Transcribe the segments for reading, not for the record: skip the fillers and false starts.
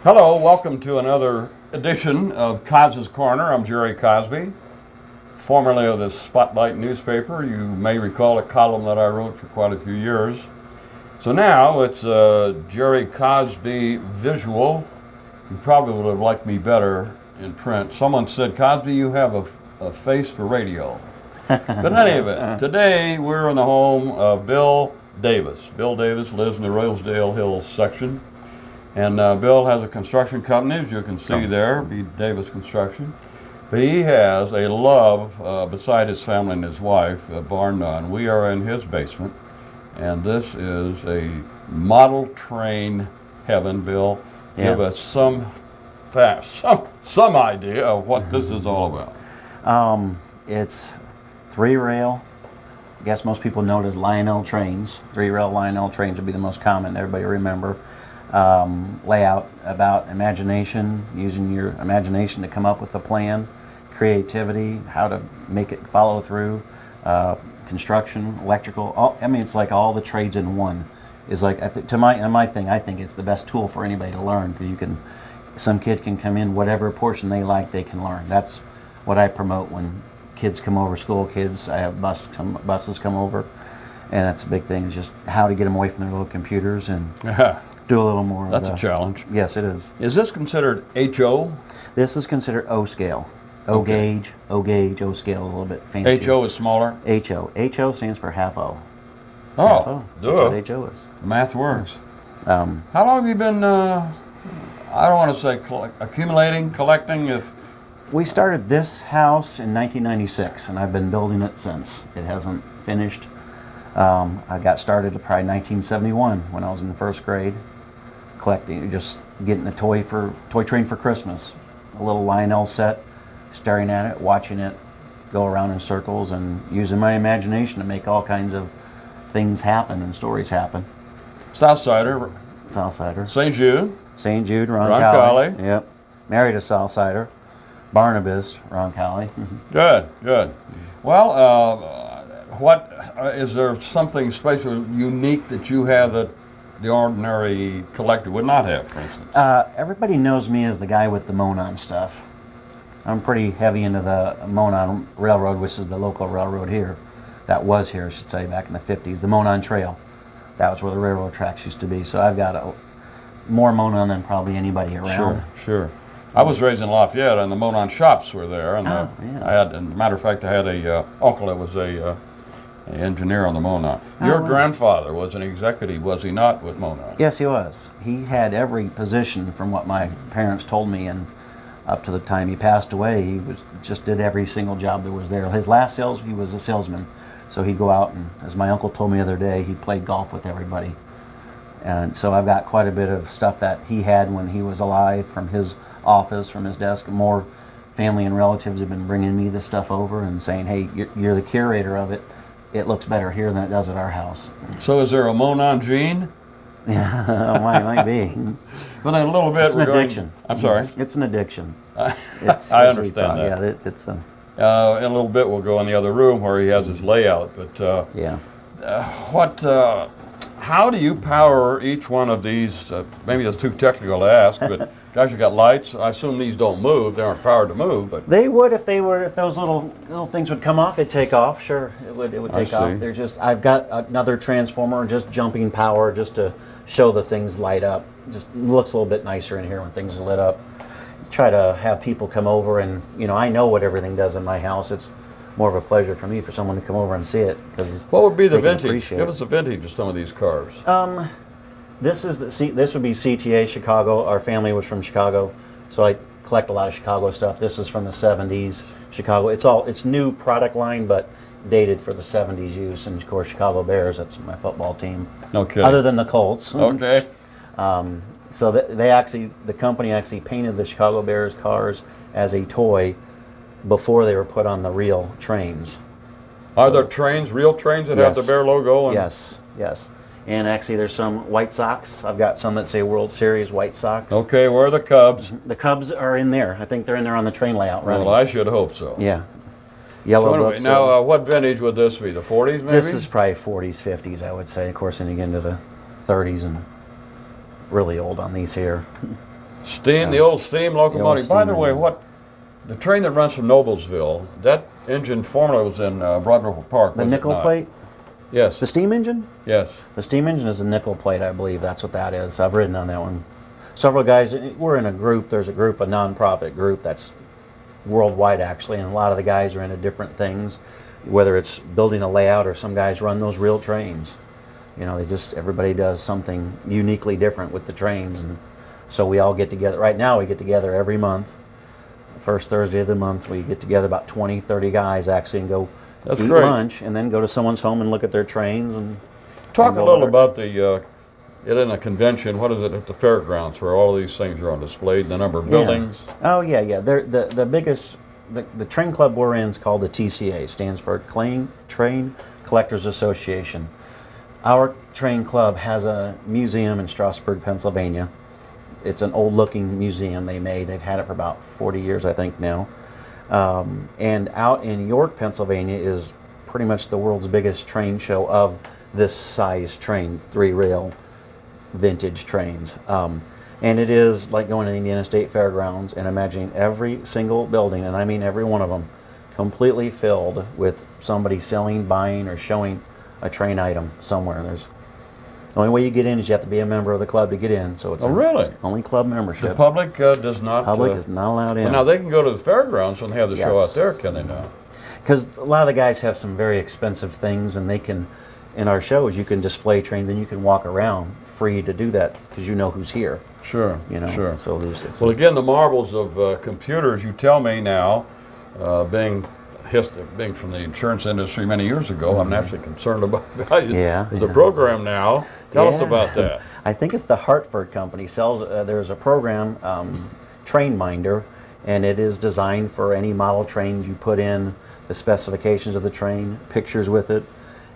Hello, welcome to another edition of Cos's Corner. I'm Jerry Cosby, formerly of the Spotlight newspaper. You may recall a column that I wrote for quite a few years. So now it's Jerry Cosby visual. You probably would have liked me better in print. Someone said, Cosby, you have a face for radio. But in any event, today we're in the home of Bill Davis. Bill Davis lives in the Rosedale Hills section. And Bill has a construction company, as you can see there, B. Davis Construction. But he has a love, beside his family and his wife, bar none. We are in his basement, and this is a model train heaven. Bill, give us some idea of what this is all about. It's three-rail. I guess most people know it as Lionel trains. Three-rail Lionel trains would be the most common, everybody remember. Layout about imagination, using your imagination to come up with a plan, creativity, how to make it follow through, construction, electrical. It's like all the trades in one. Is like my thing. I think it's the best tool for anybody to learn, because some kid can come in, whatever portion they like, they can learn. That's what I promote when kids come over, school kids. I have buses come over, and that's a big thing. Is just how to get them away from their little computers and. Do a little more. That's a challenge. Yes, it is. Is this considered HO? This is considered O scale. O gauge, O scale is a little bit fancy. HO is smaller? HO stands for half O. Oh, half O. duh. That's what HO is. Math works. How long have you been, I don't want to say collecting? We started this house in 1996, and I've been building it since. It hasn't finished. I got started probably 1971 when I was in first grade. Collecting, just getting a toy train for Christmas, a little Lionel set, staring at it, watching it go around in circles, and using my imagination to make all kinds of things happen and stories happen. Southsider. St. Jude, Roncalli. Yep. Married a Southsider. Barnabas, Roncalli. Good. Well, what is there something special, unique that you have that the ordinary collector would not have, for instance? Everybody knows me as the guy with the Monon stuff. I'm pretty heavy into the Monon Railroad, which is the local railroad here. That was here, I should say, back in the 50s. The Monon Trail. That was where the railroad tracks used to be. So I've got more Monon than probably anybody around. Sure. I was raised in Lafayette, and the Monon shops were there. And yeah. as a matter of fact, I had a uncle that was an engineer on the Monon. Your grandfather was an executive, was he not, with Monon? Yes, he was. He had every position from what my parents told me, and up to the time he passed away, he just did every single job that was there. His last sales, he was a salesman, so he'd go out and, as my uncle told me the other day, he played golf with everybody. And so I've got quite a bit of stuff that he had when he was alive from his office, from his desk. More family and relatives have been bringing me this stuff over and saying, hey, you're the curator of it. It looks better here than it does at our house. So is there a Monon gene? Yeah, might be. But in a little bit, it's an addiction. I'm sorry? It's an addiction. I understand that. Yeah, it's a... in a little bit, we'll go in the other room where he has his layout. But yeah. How do you power each one of these? Maybe that's too technical to ask, but guys, you got lights. I assume these don't move. They aren't powered to move, but they would if those little things would come off. It'd take off. Sure, it would take off. There's just I've got another transformer, just jumping power, just to show the things light up. Just looks a little bit nicer in here when things are lit up. Try to have people come over, and I know what everything does in my house. It's more of a pleasure for me for someone to come over and see it. What would be the vintage? Give us the vintage of some of these cars. This would be CTA Chicago. Our family was from Chicago, so I collect a lot of Chicago stuff. This is from the 70s Chicago. It's new product line, but dated for the 70s use. And of course, Chicago Bears. That's my football team. No kidding. Other than the Colts. Okay. So the company actually painted the Chicago Bears cars as a toy before they were put on the real trains. Are there real trains that have the Bear logo? Yes. And actually there's some White Sox. I've got some that say World Series White Sox. Okay, where are the Cubs? The Cubs are in there. I think they're in there on the train layout, right? Well, I should hope so. Yeah. Yellow So anyway, books. now what vintage would this be? The 40s maybe? This is probably 40s, 50s, I would say. Of course, then you get into the 30s and really old on these here. Steam, the old steam locomotive. By the way, steam the train that runs from Noblesville, that engine formerly was in Broad Ripple Park, The was it nickel not? plate? Yes. The steam engine? Yes. The steam engine is a nickel plate, I believe. That's what that is. I've ridden on that one. Several guys, we're in a group. There's a group, a non-profit group that's worldwide, actually, and a lot of the guys are into different things, whether it's building a layout or some guys run those real trains. You know, everybody does something uniquely different with the trains, and so we all get together. Right now, we get together every month. The first Thursday of the month, we get together about 20, 30 guys actually and go That's eat great. lunch and then go to someone's home and look at their trains. And Talk and a go little over. about it in a convention. What is it at the fairgrounds where all these things are on display? The number of buildings. Oh yeah. The biggest, the train club we're in is called the TCA. Stands for Train Collectors Association. Our train club has a museum in Strasburg, Pennsylvania. It's an old-looking museum they made. They've had it for about 40 years, I think, now. And out in York, Pennsylvania, is pretty much the world's biggest train show of this size trains, 3-rail vintage trains. And it is like going to the Indiana State Fairgrounds and imagining every single building, and I mean every one of them, completely filled with somebody selling, buying, or showing a train item somewhere. The only way you get in is you have to be a member of the club to get in. So it's Really? it's only club membership. The public does not. Public is not allowed in. Well, now they can go to the fairgrounds when they have the show Yes. out there, can they not? Because a lot of the guys have some very expensive things, and they can, in our shows, you can display trains and you can walk around free to do that because you know who's here. Sure. You know. Sure. So Well, again, the marvels of computers. You tell me now, being from the insurance industry many years ago, I'm naturally concerned about the program now. Tell us about that. I think it's the Hartford company sells. There's a program, Train Minder, and it is designed for any model trains. You put in the specifications of the train, pictures with it,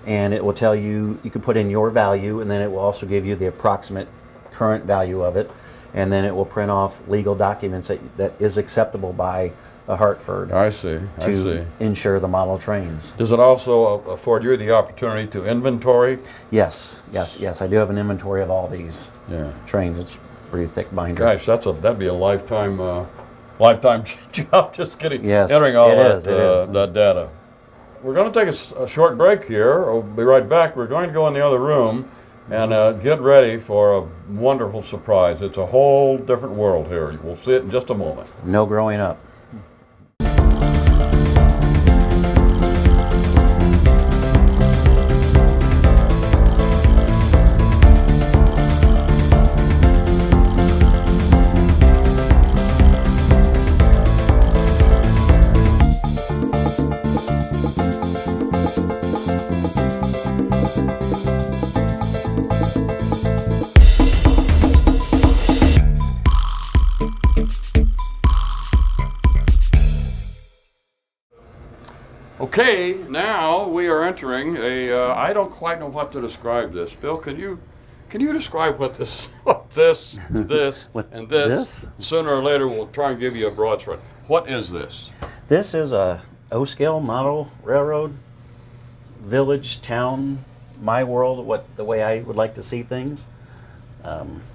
and it will tell you. You can put in your value, and then it will also give you the approximate current value of it, and then it will print off legal documents that is acceptable by the Hartford I see. to insure the model trains. Does it also afford you the opportunity to inventory? Yes. I do have an inventory of all these Yeah. trains. It's a pretty thick binder. Gosh, that'd be a lifetime job. Just getting Yes, entering all it is. that data. We're going to take a short break here. We'll be right back. We're going to go in the other room and get ready for a wonderful surprise. It's a whole different world here. We'll see it in just a moment. No growing up. Okay, now we are entering I don't quite know what to describe this. Bill, can you describe what this, What, and this? this? Sooner or later, we'll try and give you a broad spread. What is this? This is a O-scale model railroad, village, town, my world, the way I would like to see things.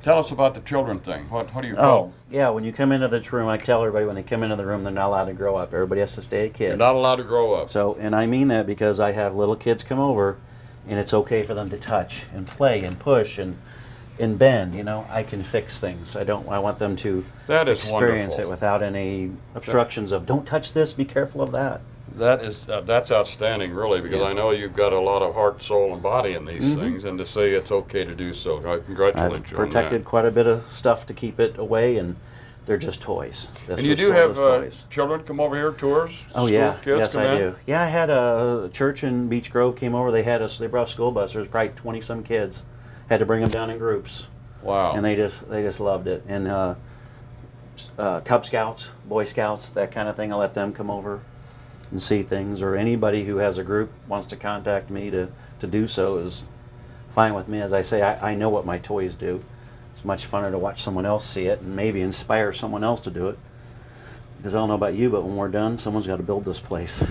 Tell us about the children thing. What do you call? Yeah, when you come into this room, I tell everybody when they come into the room, they're not allowed to grow up. Everybody has to stay a kid. You're not allowed to grow up. So, and I mean that because I have little kids come over, and it's okay for them to touch and play and push and bend. You know, I can fix things. I want them to That is experience wonderful. it without any obstructions of don't touch this, be careful of that. That's outstanding, really, because I know you've got a lot of heart, soul, and body in these things, and to say it's okay to do so. I congratulate I've you on that. protected quite a bit of stuff to keep it away, and they're just toys. This And you was do sold have as toys. children come over here, tours? Oh school yeah, kids yes come I in? do. Yeah, I had a church in Beech Grove came over. They brought a school bus. There was probably 20 some kids. Had to bring them down in groups, Wow. and they just loved it. And Cub Scouts, Boy Scouts, that kind of thing. I let them come over and see things, or anybody who has a group wants to contact me to do so is fine with me. As I say, I know what my toys do. It's much funner to watch someone else see it and maybe inspire someone else to do it. Because I don't know about you, but when we're done, someone's got to build this place.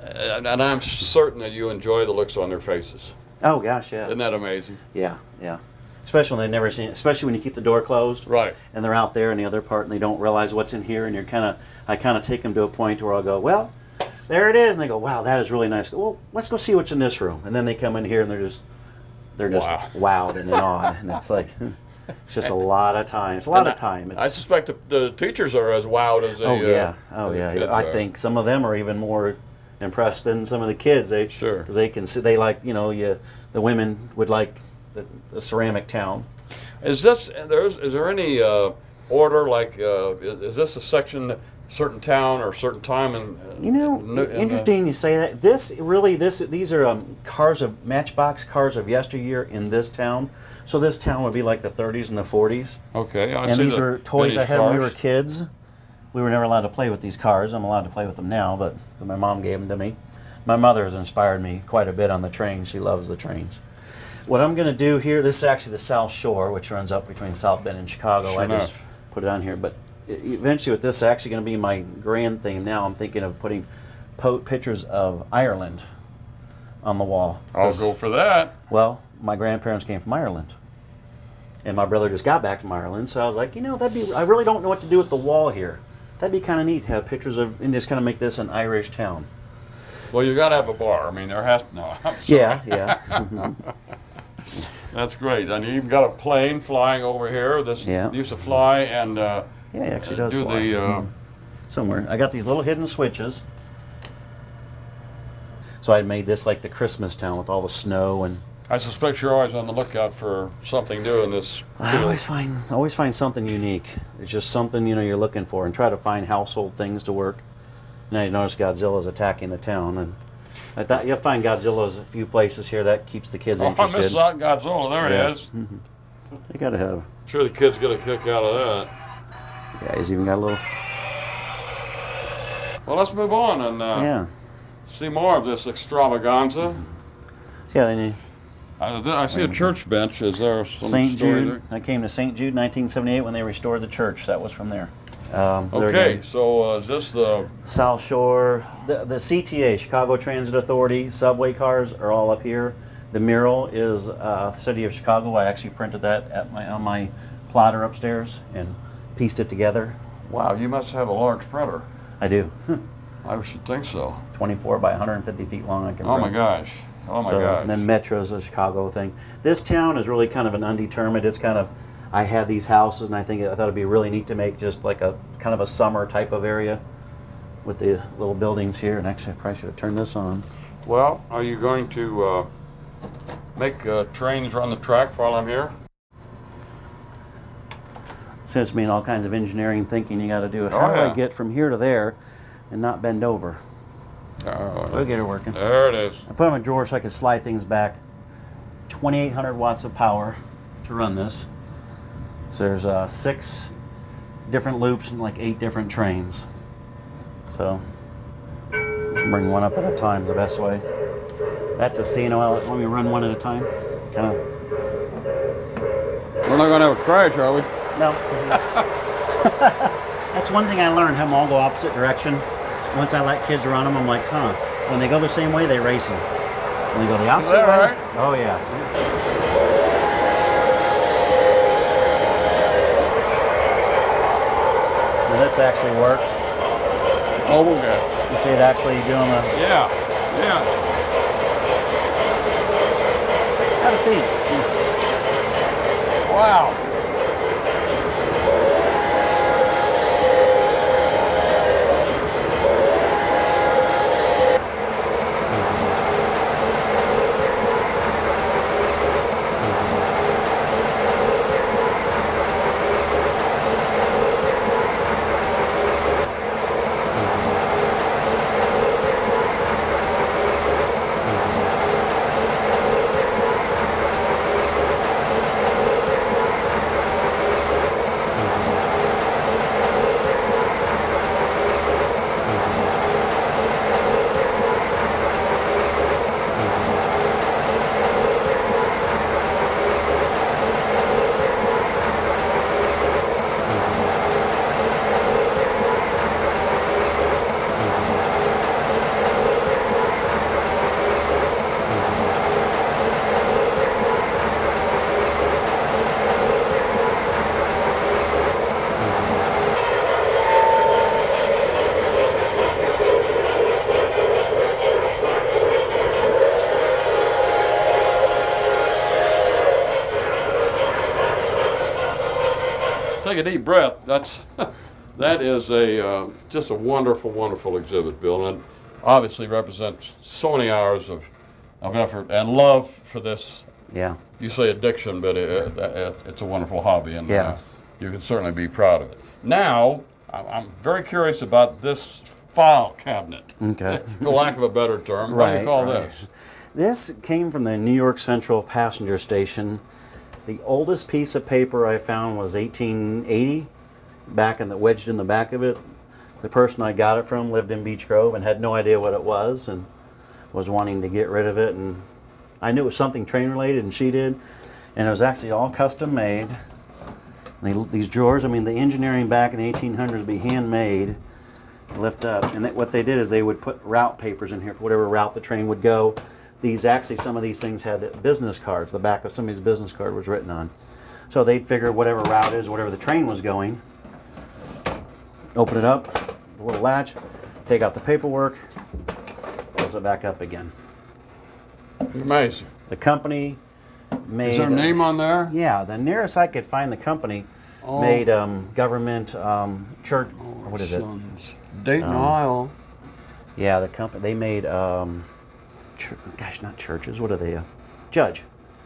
And I'm certain that you enjoy the looks on their faces. Oh gosh, yeah. Isn't that amazing? Yeah, yeah. Especially when they've never seen it. Especially when you keep the door closed. Right. And they're out there in the other part and they don't realize what's in here. And I kind of take them to a point where I'll go, well, there it is. And they go, wow, that is really nice. Well, let's go see what's in this room. And then they come in here and they're just Wow. wowed and in awe. And it's like, it's just a lot of time. It's a lot of time. I suspect the teachers are as wowed as the Oh yeah, kids I are. think some of them are even more impressed than some of the kids. Sure. Because they can see, they like, the women would like the ceramic town. Is there any order, like is this a section, certain town or certain time? Interesting you say that. These are Matchbox cars of yesteryear in this town. So this town would be like the 30s and the 40s. Okay, and these are toys I had when we were kids. We were never allowed to play with these cars. I'm allowed to play with them now, but my mom gave them to me. My mother has inspired me quite a bit on the trains. She loves the trains. What I'm going to do here, this is actually the South Shore, which runs up between South Bend and Chicago. Sure I just enough. put it on here. But eventually with this, actually going to be my grand theme now. I'm thinking of putting pictures of Ireland on the wall. I'll go for that. Well, my grandparents came from Ireland. And my brother just got back from Ireland, so I was like, I really don't know what to do with the wall here. That'd be kind of neat to have pictures of, and just kind of make this an Irish town. Well, you got to have a bar. I mean, there has to. No, I'm sorry. Yeah. Mhm. That's great. And you've got a plane flying over here. This used to fly and Yeah, it actually does do fly. the. Somewhere. I got these little hidden switches. So I made this like the Christmas town with all the snow and. I suspect you're always on the lookout for something new in this I field. always find something unique. It's just something you're looking for, and try to find household things to work. Now you notice Godzilla's attacking the town, and I thought you'll find Godzilla's a few places here. That keeps the kids interested. I missed out Godzilla. There he is. Mm-hmm. You gotta have. I'm sure the kids get a kick out of that. Yeah, he's even got a little. Well, let's move on and see more of this extravaganza. Yeah, they need. I see a church bench. Is there some St. story Jude. there? I came to St. Jude 1978 when they restored the church. That was from there. Okay, so is this the South Shore? The CTA, Chicago Transit Authority, subway cars are all up here. The mural is City of Chicago. I actually printed that on my plotter upstairs and pieced it together. Wow, you must have a large printer. I do. I should think so. 24 by 150 feet long. I can Oh print. my gosh. Oh my gosh. And then Metro's a Chicago thing. This town is really kind of an undetermined. It's kind of, I had these houses, and I thought it'd be really neat to make just like a kind of a summer type of area with the little buildings here. And actually, I probably should have turned this on. Well, are you going to make trains run the track while I'm here? Seems to me in all kinds of engineering thinking you got to do it. Oh, How do I yeah. get from here to there and not bend over? We'll get it working. There it is. I put it in a drawer so I could slide things back. 2,800 watts of power to run this. So there's 6 different loops and like 8 different trains. So just bring one up at a time the best way. That's a CNOL. Let me run one at a time. Kind of. We're not going to have a crash, are we? No. That's one thing I learned, have them all go opposite direction. Once I let kids run them, I'm like, when they go the same way, they race them. When they go the opposite way, right? Oh yeah. Now this actually works. Oh, okay. You see it actually doing the. Yeah. Have a seat. Wow. take a deep breath. That is just a wonderful, wonderful exhibit, Bill, and it obviously represents so many hours of effort and love for this. Yeah. You say addiction, but it's a wonderful hobby, and Yes. you can certainly be proud of it. Now, I'm very curious about this file cabinet, Okay. for lack of a better term. What do you call this? This came from the New York Central passenger station. The oldest piece of paper I found was 1880, wedged in the back of it. The person I got it from lived in Beech Grove and had no idea what it was and was wanting to get rid of it. And I knew it was something train related, and she did. And it was actually all custom made. These drawers, I mean, the engineering back in the 1800s would be handmade, lift up. And what they did is they would put route papers in here for whatever route the train would go. Some of these things had business cards. The back of somebody's business card was written on. So they'd figure whatever route is, whatever the train was going, open it up, the little latch, take out the paperwork, close it back up again. Amazing. The company made... Is there a name on there? Yeah, the nearest I could find the company made government church... what is it? Dayton, Ohio. Yeah, the company, they made... not churches. What are they? Judge.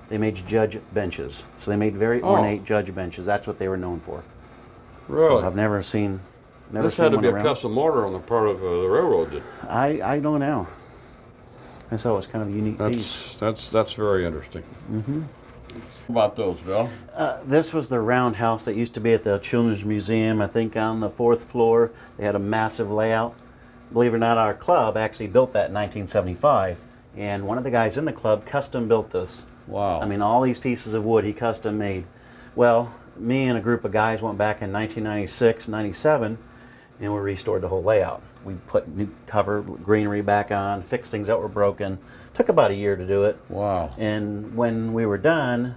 They made judge benches. So they made very ornate judge benches. That's what they were known for. Really? So I've never seen. This had to be a custom order on the part of the railroad, did it? I don't know. And so it's kind of a unique piece. That's very interesting. Mm-hmm. About those, Bill? This was the roundhouse that used to be at the Children's Museum. I think on the 4th floor. They had a massive layout. Believe it or not, our club actually built that in 1975. And one of the guys in the club custom built this. Wow. I mean, all these pieces of wood he custom made. Well, me and a group of guys went back in 1996, 97, and we restored the whole layout. We put new cover, greenery back on, fixed things that were broken. Took about a year to do it. Wow. And when we were done,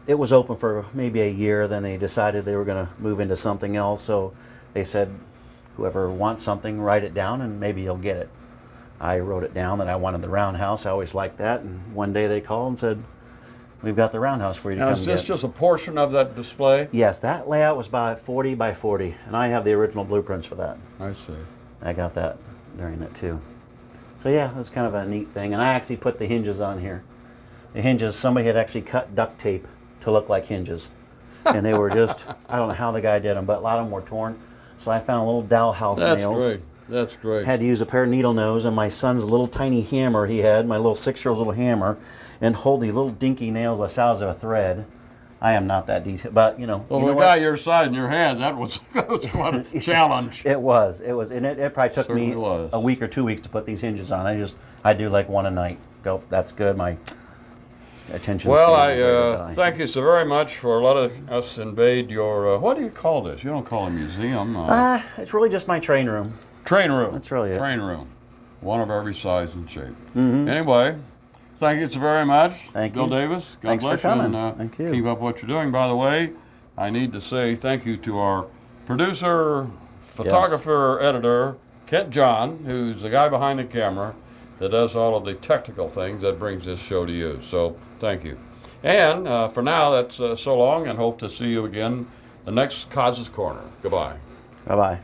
it was open for maybe a year. Then they decided they were going to move into something else. So they said, whoever wants something, write it down and maybe you'll get it. I wrote it down that I wanted the roundhouse. I always liked that. And one day they called and said, we've got the roundhouse for you to now, come is this get. just a portion of that display? Yes, that layout was about 40 by 40. And I have the original blueprints for that. I see. I got that during it too. So yeah, it was kind of a neat thing. And I actually put the hinges on here. The hinges, somebody had actually cut duct tape to look like hinges. And they were just, I don't know how the guy did them, but a lot of them were torn. So I found little dowel house nails. That's great. That's great. Had to use a pair of needle nose and my son's little tiny hammer he had, my little 6-year-old's little hammer, and hold these little dinky nails the size of a thread. I am not that detailed, but you know. Well, you know the guy your side in your hand, that was quite a challenge. It was, and it probably took me was. a week or 2 weeks to put these hinges on. I do like one a night. Go, that's good. My attention. Well, span I thank you so very much for letting us invade your. What do you call this? You don't call it a museum. It's really just my train room. Train room. That's really it. Train room. One of every size and shape. Mm-hmm. Anyway, thank you so very much. Thank Bill you. Davis. God Thanks bless for coming. you. And, thank you. Keep up what you're doing. By the way, I need to say thank you to our producer, photographer, editor, Kent John, who's the guy behind the camera that does all of the technical things that brings this show to you. So thank you. And for now, that's so long, and hope to see you again the next Cos's Corner. Goodbye. Bye-bye.